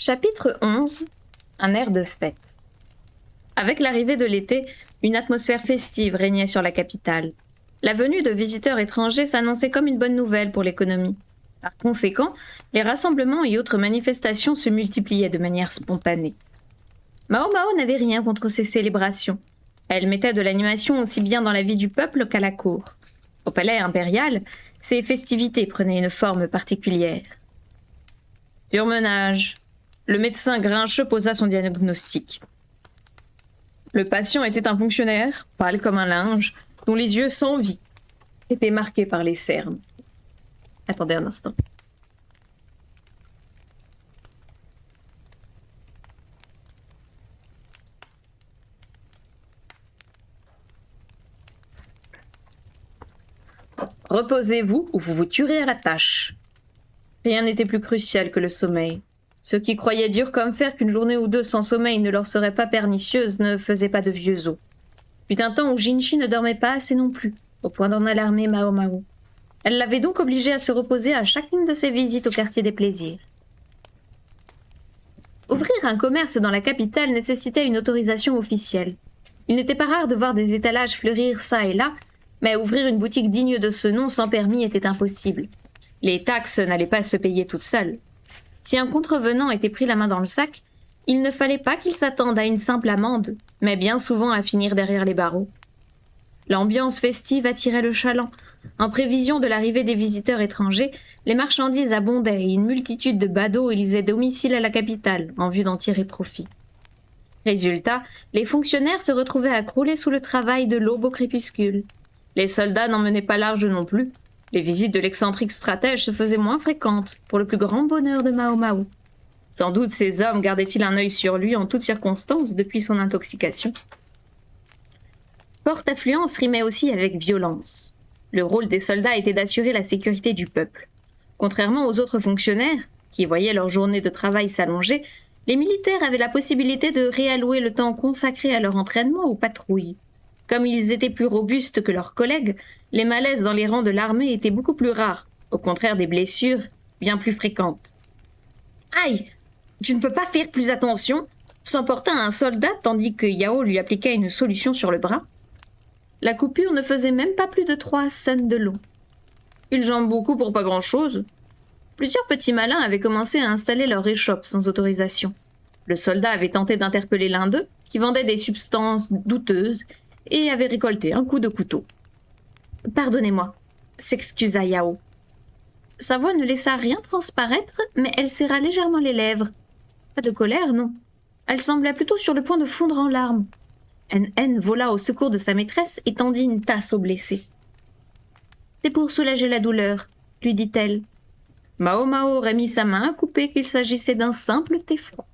Chapitre 11. Un air de fête. Avec l'arrivée de l'été, une atmosphère festive régnait sur la capitale. La venue de visiteurs étrangers s'annonçait comme une bonne nouvelle pour l'économie. Par conséquent, les rassemblements et autres manifestations se multipliaient de manière spontanée. Mao Mao n'avait rien contre ces célébrations. Elle mettait de l'animation aussi bien dans la vie du peuple qu'à la cour. Au palais impérial, ces festivités prenaient une forme particulière. Surmenage. Le médecin grincheux posa son diagnostic. Le patient était un fonctionnaire, pâle comme un linge, dont les yeux sans vie étaient marqués par les cernes. Attendez un instant. Reposez-vous ou vous vous tuerez à la tâche. Rien n'était plus crucial que le sommeil. Ceux qui croyaient dur comme fer qu'une journée ou deux sans sommeil ne leur serait pas pernicieuse ne faisaient pas de vieux os. Fut un temps où Jinchi ne dormait pas assez non plus, au point d'en alarmer Mao Mao. Elle l'avait donc obligé à se reposer à chacune de ses visites au quartier des plaisirs. Ouvrir un commerce dans la capitale nécessitait une autorisation officielle. Il n'était pas rare de voir des étalages fleurir çà et là, mais ouvrir une boutique digne de ce nom sans permis était impossible. Les taxes n'allaient pas se payer toutes seules. Si un contrevenant était pris la main dans le sac, il ne fallait pas qu'il s'attende à une simple amende, mais bien souvent à finir derrière les barreaux. L'ambiance festive attirait le chaland. En prévision de l'arrivée des visiteurs étrangers, les marchandises abondaient et une multitude de badauds élisaient domicile à la capitale en vue d'en tirer profit. Résultat, les fonctionnaires se retrouvaient à crouler sous le travail de l'aube au crépuscule. Les soldats n'en menaient pas large non plus. Les visites de l'excentrique stratège se faisaient moins fréquentes, pour le plus grand bonheur de Mao Mao. Sans doute ces hommes gardaient-ils un œil sur lui en toutes circonstances depuis son intoxication. Porte-affluence rimait aussi avec violence. Le rôle des soldats était d'assurer la sécurité du peuple. Contrairement aux autres fonctionnaires, qui voyaient leur journée de travail s'allonger, les militaires avaient la possibilité de réallouer le temps consacré à leur entraînement aux patrouilles. Comme ils étaient plus robustes que leurs collègues, les malaises dans les rangs de l'armée étaient beaucoup plus rares, au contraire des blessures bien plus fréquentes. « Aïe, tu ne peux pas faire plus attention !» s'emporta un soldat tandis que Yao lui appliquait une solution sur le bras. La coupure ne faisait même pas plus de 3 suns de long. Ils jambent beaucoup pour pas grand-chose. Plusieurs petits malins avaient commencé à installer leur échoppe sans autorisation. Le soldat avait tenté d'interpeller l'un d'eux, qui vendait des substances douteuses, et avait récolté un coup de couteau. « Pardonnez-moi » s'excusa Yao. Sa voix ne laissa rien transparaître, mais elle serra légèrement les lèvres. Pas de colère, non. Elle semblait plutôt sur le point de fondre en larmes. NN vola au secours de sa maîtresse et tendit une tasse au blessé. « C'est pour soulager la douleur » lui dit-elle. Mao Mao aurait mis sa main à couper qu'il s'agissait d'un simple thé froid.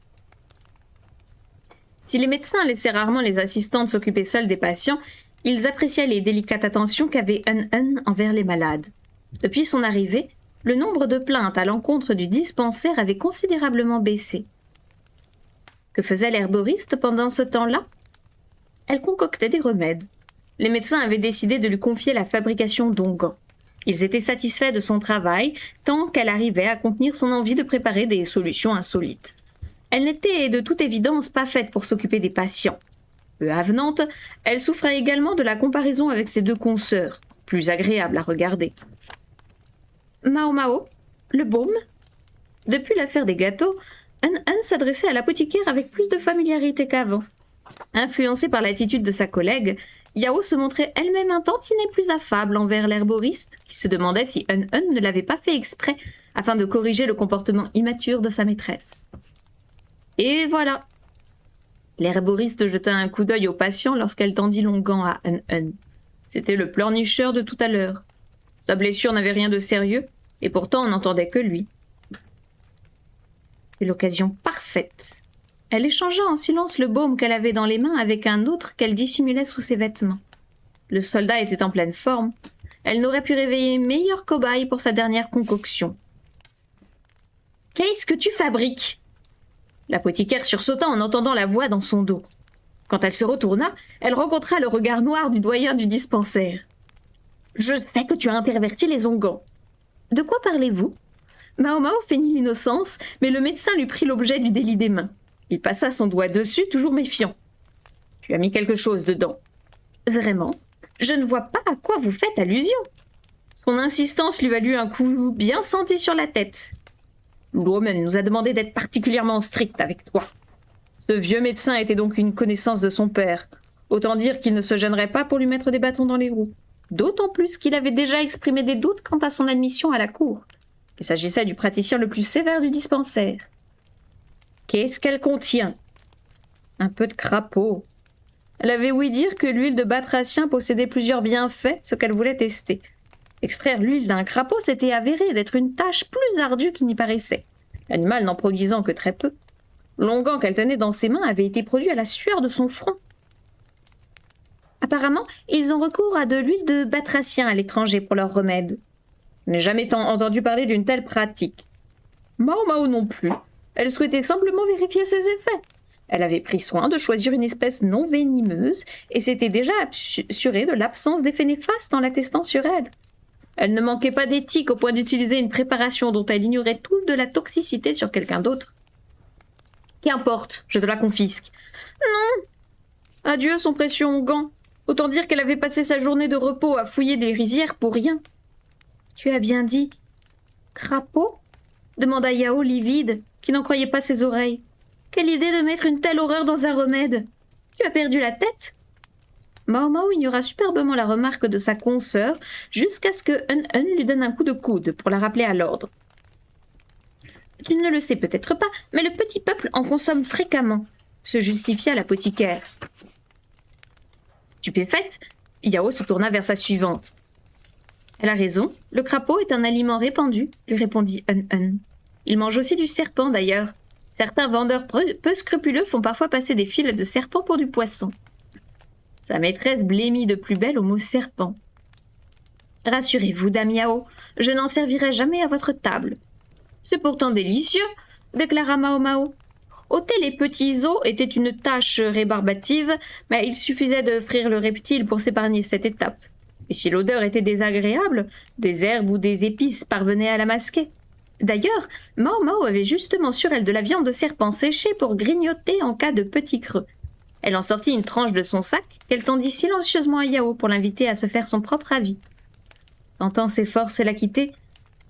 Si les médecins laissaient rarement les assistantes s'occuper seules des patients, ils appréciaient les délicates attentions qu'avait NN envers les malades. Depuis son arrivée, le nombre de plaintes à l'encontre du dispensaire avait considérablement baissé. Que faisait l'herboriste pendant ce temps-là ? Elle concoctait des remèdes. Les médecins avaient décidé de lui confier la fabrication d'onguents. Ils étaient satisfaits de son travail tant qu'elle arrivait à contenir son envie de préparer des solutions insolites. Elle n'était de toute évidence pas faite pour s'occuper des patients. Peu avenante, elle souffrait également de la comparaison avec ses 2 consoeurs, plus agréable à regarder. Mao Mao, le baume ? Depuis l'affaire des gâteaux, Hun s'adressait à l'apothicaire avec plus de familiarité qu'avant. Influencée par l'attitude de sa collègue, Yao se montrait elle-même un tantinet plus affable envers l'herboriste, qui se demandait si Hun ne l'avait pas fait exprès afin de corriger le comportement immature de sa maîtresse. Et voilà. L'herboriste jeta un coup d'œil au patient lorsqu'elle tendit l'onguent à Hun. C'était le pleurnicheur de tout à l'heure. Sa blessure n'avait rien de sérieux, et pourtant on n'entendait que lui. C'est l'occasion parfaite. Elle échangea en silence le baume qu'elle avait dans les mains avec un autre qu'elle dissimulait sous ses vêtements. Le soldat était en pleine forme. Elle n'aurait pu réveiller meilleur cobaye pour sa dernière concoction. « Qu'est-ce que tu fabriques ?» L'apothicaire sursauta en entendant la voix dans son dos. Quand elle se retourna, elle rencontra le regard noir du doyen du dispensaire. « Je sais que tu as interverti les onguents. »« De quoi parlez-vous » Mao Mao feignit l'innocence, mais le médecin lui prit l'objet du délit des mains. Il passa son doigt dessus, toujours méfiant. « Tu as mis quelque chose dedans. »« Vraiment ? Je ne vois pas à quoi vous faites allusion. » Son insistance lui valut un coup bien senti sur la tête. « Woman nous a demandé d'être particulièrement strict avec toi. » Ce vieux médecin était donc une connaissance de son père. Autant dire qu'il ne se gênerait pas pour lui mettre des bâtons dans les roues. D'autant plus qu'il avait déjà exprimé des doutes quant à son admission à la cour. Il s'agissait du praticien le plus sévère du dispensaire. Qu'est-ce qu'elle contient ? Un peu de crapaud. Elle avait ouï dire que l'huile de batracien possédait plusieurs bienfaits, ce qu'elle voulait tester. Extraire l'huile d'un crapaud s'était avéré d'être une tâche plus ardue qu'il n'y paraissait, l'animal n'en produisant que très peu. L'onguent qu'elle tenait dans ses mains avait été produit à la sueur de son front. Apparemment, ils ont recours à de l'huile de batracien à l'étranger pour leur remède. Je n'ai jamais entendu parler d'une telle pratique. Mao Mao non plus. Elle souhaitait simplement vérifier ses effets. Elle avait pris soin de choisir une espèce non venimeuse et s'était déjà assurée de l'absence d'effets néfastes en la testant sur elle. Elle ne manquait pas d'éthique au point d'utiliser une préparation dont elle ignorait tout de la toxicité sur quelqu'un d'autre. Qu'importe, je te la confisque. Non. Adieu son précieux onguent. Autant dire qu'elle avait passé sa journée de repos à fouiller des rizières pour rien. Tu as bien dit crapaud ? Demanda Yao livide, qui n'en croyait pas ses oreilles. Quelle idée de mettre une telle horreur dans un remède ? Tu as perdu la tête ? Mao Mao ignora superbement la remarque de sa consoeur jusqu'à ce que Hun lui donne un coup de coude pour la rappeler à l'ordre. Tu ne le sais peut-être pas, mais le petit peuple en consomme fréquemment, se justifia l'apothicaire. Stupéfaite, Yao se tourna vers sa suivante. Elle a raison, le crapaud est un aliment répandu, lui répondit Hun. Il mange aussi du serpent d'ailleurs. Certains vendeurs peu scrupuleux font parfois passer des fils de serpent pour du poisson. Sa maîtresse blêmit de plus belle au mot serpent. Rassurez-vous, dame Yao, je n'en servirai jamais à votre table. C'est pourtant délicieux, déclara Mao Mao. Ôter les petits os était une tâche rébarbative, mais il suffisait de frire le reptile pour s'épargner cette étape. Et si l'odeur était désagréable, des herbes ou des épices parvenaient à la masquer. D'ailleurs, Mao Mao avait justement sur elle de la viande de serpent séchée pour grignoter en cas de petit creux. Elle en sortit une tranche de son sac qu'elle tendit silencieusement à Yao pour l'inviter à se faire son propre avis. Sentant ses forces la quitter,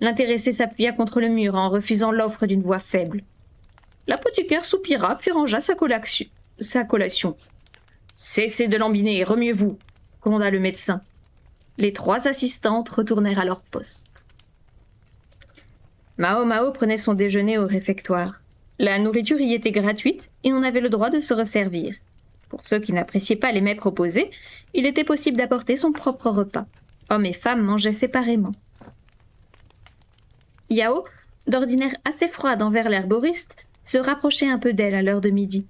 l'intéressé s'appuya contre le mur en refusant l'offre d'une voix faible. L'apothicaire soupira puis rangea sa collation. « Cessez de lambiner, remuez-vous » commanda le médecin. Les 3 assistantes retournèrent à leur poste. Mao Mao prenait son déjeuner au réfectoire. La nourriture y était gratuite et on avait le droit de se resservir. Pour ceux qui n'appréciaient pas les mets proposés, il était possible d'apporter son propre repas. Hommes et femmes mangeaient séparément. Yao, d'ordinaire assez froide envers l'herboriste, se rapprochait un peu d'elle à l'heure de midi.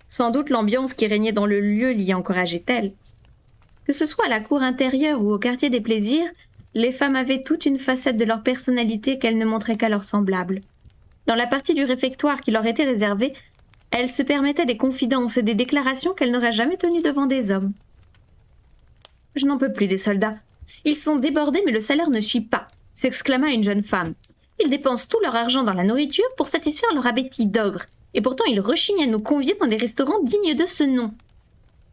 Sans doute l'ambiance qui régnait dans le lieu l'y encourageait-elle. Que ce soit à la cour intérieure ou au quartier des plaisirs, les femmes avaient toute une facette de leur personnalité qu'elles ne montraient qu'à leurs semblables. Dans la partie du réfectoire qui leur était réservée, elles se permettaient des confidences et des déclarations qu'elles n'auraient jamais tenues devant des hommes. « Je n'en peux plus des soldats. Ils sont débordés mais le salaire ne suit pas », s'exclama une jeune femme. « Ils dépensent tout leur argent dans la nourriture pour satisfaire leur appétit d'ogre, et pourtant ils rechignent à nous convier dans des restaurants dignes de ce nom. »«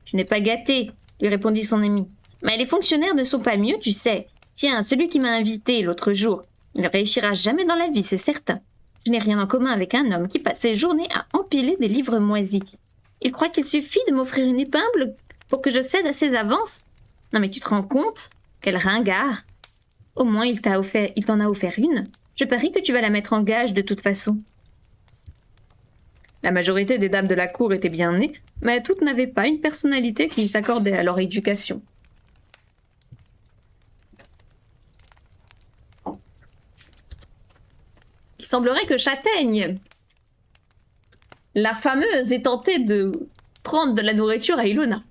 Je n'ai pas gâté, » lui répondit son ami. « Mais les fonctionnaires ne sont pas mieux, tu sais. Tiens, celui qui m'a invité l'autre jour, il ne réussira jamais dans la vie, c'est certain. Je n'ai rien en commun avec un homme qui passe ses journées à empiler des livres moisis. Il croit qu'il suffit de m'offrir une épingle pour que je cède à ses avances. Non mais tu te rends compte ? Quel ringard ! Au moins il t'en a offert une. Je parie que tu vas la mettre en gage de toute façon. » La majorité des dames de la cour étaient bien nées, mais toutes n'avaient pas une personnalité qui s'accordait à leur éducation. Il semblerait que Châtaigne, la fameuse, ait tenté de prendre de la nourriture à Ilona.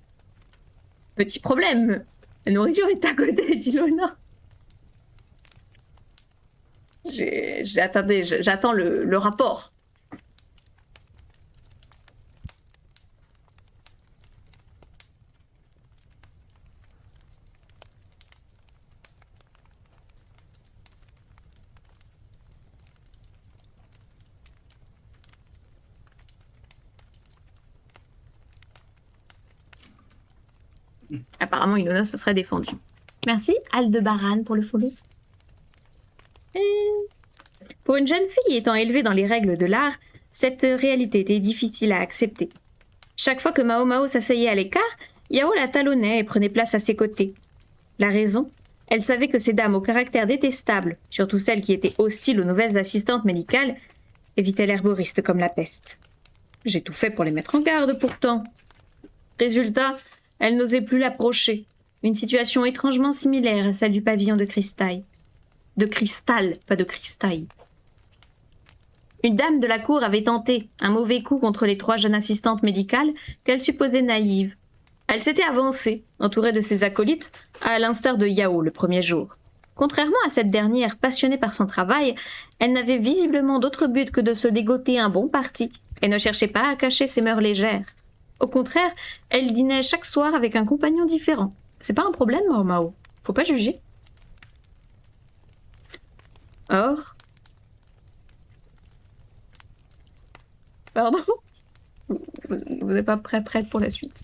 Petit problème, la nourriture est à côté d'Ilona. J'attends le rapport. Apparemment, Ilona se serait défendue. Merci, Aldebaran, pour le follow. Pour une jeune fille étant élevée dans les règles de l'art, cette réalité était difficile à accepter. Chaque fois que Mao Mao s'asseyait à l'écart, Yao la talonnait et prenait place à ses côtés. La raison? Elle savait que ces dames au caractère détestable, surtout celles qui étaient hostiles aux nouvelles assistantes médicales, évitaient l'herboriste comme la peste. J'ai tout fait pour les mettre en garde pourtant. Résultat, elle n'osait plus l'approcher. Une situation étrangement similaire à celle du pavillon de cristal. De cristal, pas de cristal. Une dame de la cour avait tenté un mauvais coup contre les 3 jeunes assistantes médicales qu'elle supposait naïves. Elle s'était avancée, entourée de ses acolytes, à l'instar de Yao le premier jour. Contrairement à cette dernière passionnée par son travail, elle n'avait visiblement d'autre but que de se dégoter un bon parti et ne cherchait pas à cacher ses mœurs légères. Au contraire, elle dînait chaque soir avec un compagnon différent. C'est pas un problème, Mao Mao. Faut pas juger. Or... Pardon? Vous n'êtes pas prête pour la suite.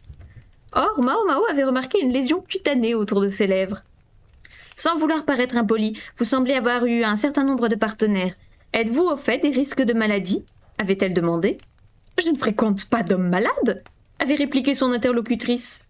Or, Mao Mao avait remarqué une lésion cutanée autour de ses lèvres. Sans vouloir paraître impoli, vous semblez avoir eu un certain nombre de partenaires. Êtes-vous au fait des risques de maladie? Avait-elle demandé. Je ne fréquente pas d'hommes malades, avait répliqué son interlocutrice.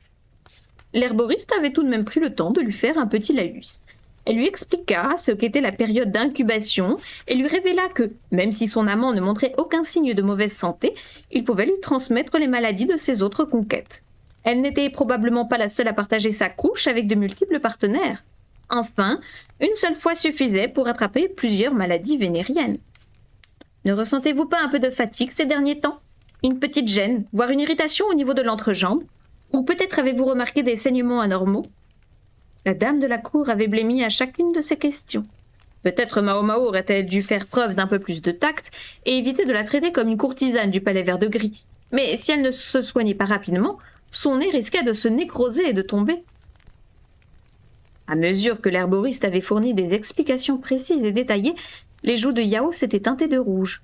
L'herboriste avait tout de même pris le temps de lui faire un petit laïus. Elle lui expliqua ce qu'était la période d'incubation et lui révéla que, même si son amant ne montrait aucun signe de mauvaise santé, il pouvait lui transmettre les maladies de ses autres conquêtes. Elle n'était probablement pas la seule à partager sa couche avec de multiples partenaires. Enfin, une seule fois suffisait pour attraper plusieurs maladies vénériennes. Ne ressentez-vous pas un peu de fatigue ces derniers temps? Une petite gêne, voire une irritation au niveau de l'entrejambe? Ou peut-être avez-vous remarqué des saignements anormaux? La dame de la cour avait blêmi à chacune de ces questions. Peut-être Mao Mao aurait-elle dû faire preuve d'un peu plus de tact et éviter de la traiter comme une courtisane du palais vert de gris. Mais si elle ne se soignait pas rapidement, son nez risquait de se nécroser et de tomber. À mesure que l'herboriste avait fourni des explications précises et détaillées, les joues de Yao s'étaient teintées de rouge.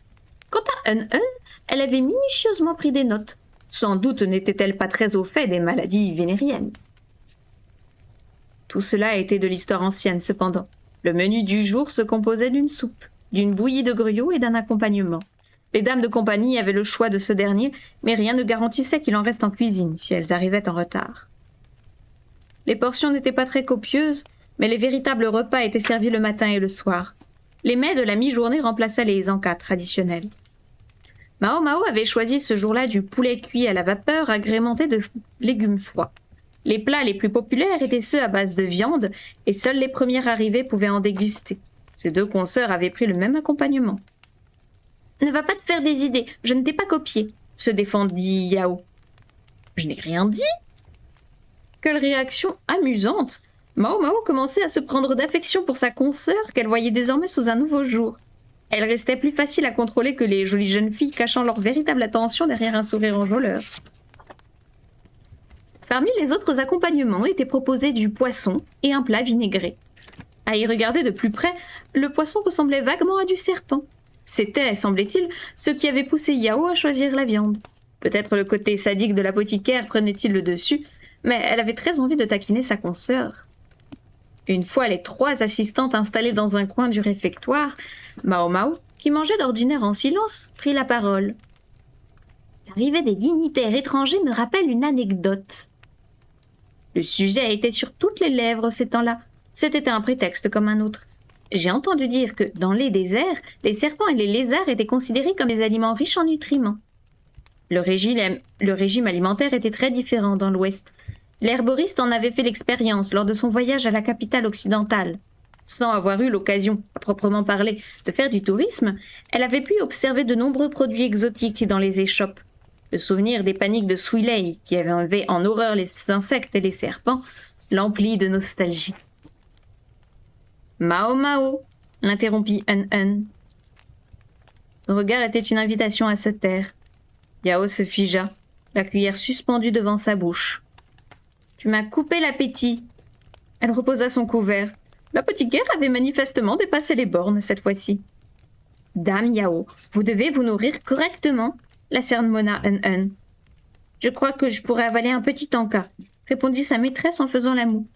Quant à Un-Un, elle avait minutieusement pris des notes. Sans doute n'était-elle pas très au fait des maladies vénériennes. Tout cela était de l'histoire ancienne, cependant. Le menu du jour se composait d'une soupe, d'une bouillie de gruau et d'un accompagnement. Les dames de compagnie avaient le choix de ce dernier, mais rien ne garantissait qu'il en reste en cuisine si elles arrivaient en retard. Les portions n'étaient pas très copieuses, mais les véritables repas étaient servis le matin et le soir. Les mets de la mi-journée remplaçaient les encas traditionnels. Mao Mao avait choisi ce jour-là du poulet cuit à la vapeur agrémenté de légumes froids. Les plats les plus populaires étaient ceux à base de viande, et seules les premières arrivées pouvaient en déguster. Ces 2 consoeurs avaient pris le même accompagnement. « Ne va pas te faire des idées, je ne t'ai pas copié », se défendit Yao. « Je n'ai rien dit !» Quelle réaction amusante! Mao Mao commençait à se prendre d'affection pour sa consoeur qu'elle voyait désormais sous un nouveau jour. Elle restait plus facile à contrôler que les jolies jeunes filles cachant leur véritable attention derrière un sourire enjôleur. Parmi les autres accompagnements étaient proposés du poisson et un plat vinaigré. À y regarder de plus près, le poisson ressemblait vaguement à du serpent. C'était, semblait-il, ce qui avait poussé Yao à choisir la viande. Peut-être le côté sadique de l'apothicaire prenait-il le dessus, mais elle avait très envie de taquiner sa consoeur. Une fois les 3 assistantes installées dans un coin du réfectoire, Mao Mao, qui mangeait d'ordinaire en silence, prit la parole. L'arrivée des dignitaires étrangers me rappelle une anecdote. Le sujet était sur toutes les lèvres ces temps-là. C'était un prétexte comme un autre. J'ai entendu dire que, dans les déserts, les serpents et les lézards étaient considérés comme des aliments riches en nutriments. Le régime alimentaire était très différent dans l'Ouest. L'herboriste en avait fait l'expérience lors de son voyage à la capitale occidentale. Sans avoir eu l'occasion, à proprement parler, de faire du tourisme, elle avait pu observer de nombreux produits exotiques dans les échoppes. Le souvenir des paniques de Swiley, qui avaient en horreur les insectes et les serpents, l'emplit de nostalgie. « Mao Mao !» l'interrompit Un-Un. Son regard était une invitation à se taire. Yao se figea, la cuillère suspendue devant sa bouche. « Tu m'as coupé l'appétit !» Elle reposa son couvert. L'apothicaire avait manifestement dépassé les bornes cette fois-ci. « Dame Yao, vous devez vous nourrir correctement !» la sermonna Un-Un. « Je crois que je pourrais avaler un petit encas. répondit sa maîtresse en faisant la moue.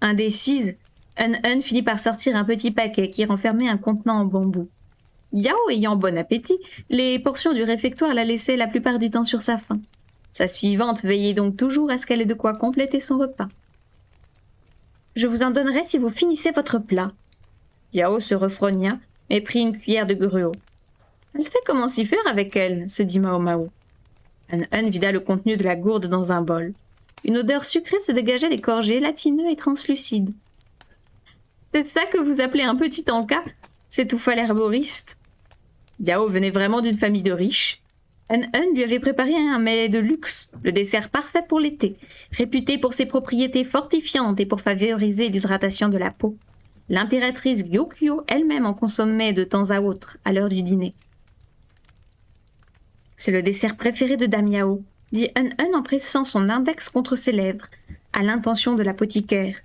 Indécise, Un finit par sortir un petit paquet qui renfermait un contenant en bambou. Yao ayant bon appétit, les portions du réfectoire la laissaient la plupart du temps sur sa faim. Sa suivante veillait donc toujours à ce qu'elle ait de quoi compléter son repas. « Je vous en donnerai si vous finissez votre plat. » Yao se refrogna et prit une cuillère de gruau. « Elle sait comment s'y faire avec elle, » se dit Mao Mao. Un vida le contenu de la gourde dans un bol. Une odeur sucrée se dégageait des corps gélatineux et translucides. « C'est ça que vous appelez un petit encas ?» s'étouffa l'herboriste. Yao venait vraiment d'une famille de riches. Lui avait préparé un mets de luxe, le dessert parfait pour l'été, réputé pour ses propriétés fortifiantes et pour favoriser l'hydratation de la peau. L'impératrice Gyokyo elle-même en consommait de temps à autre, à l'heure du dîner. « C'est le dessert préféré de Dame Yao, » dit en pressant son index contre ses lèvres, à l'intention de l'apothicaire.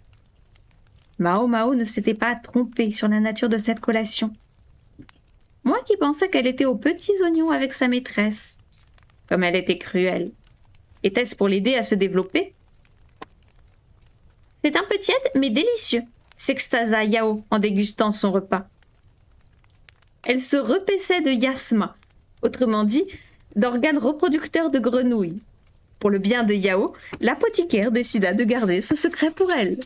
Mao Mao ne s'était pas trompé sur la nature de cette collation. Moi qui pensais qu'elle était aux petits oignons avec sa maîtresse. Comme elle était cruelle. Était-ce pour l'aider à se développer? C'est un peu tiède, mais délicieux, s'extasa Yao en dégustant son repas. Elle se repaissait de yasma, autrement dit, d'organes reproducteurs de grenouilles. Pour le bien de Yao, l'apothicaire décida de garder ce secret pour elle.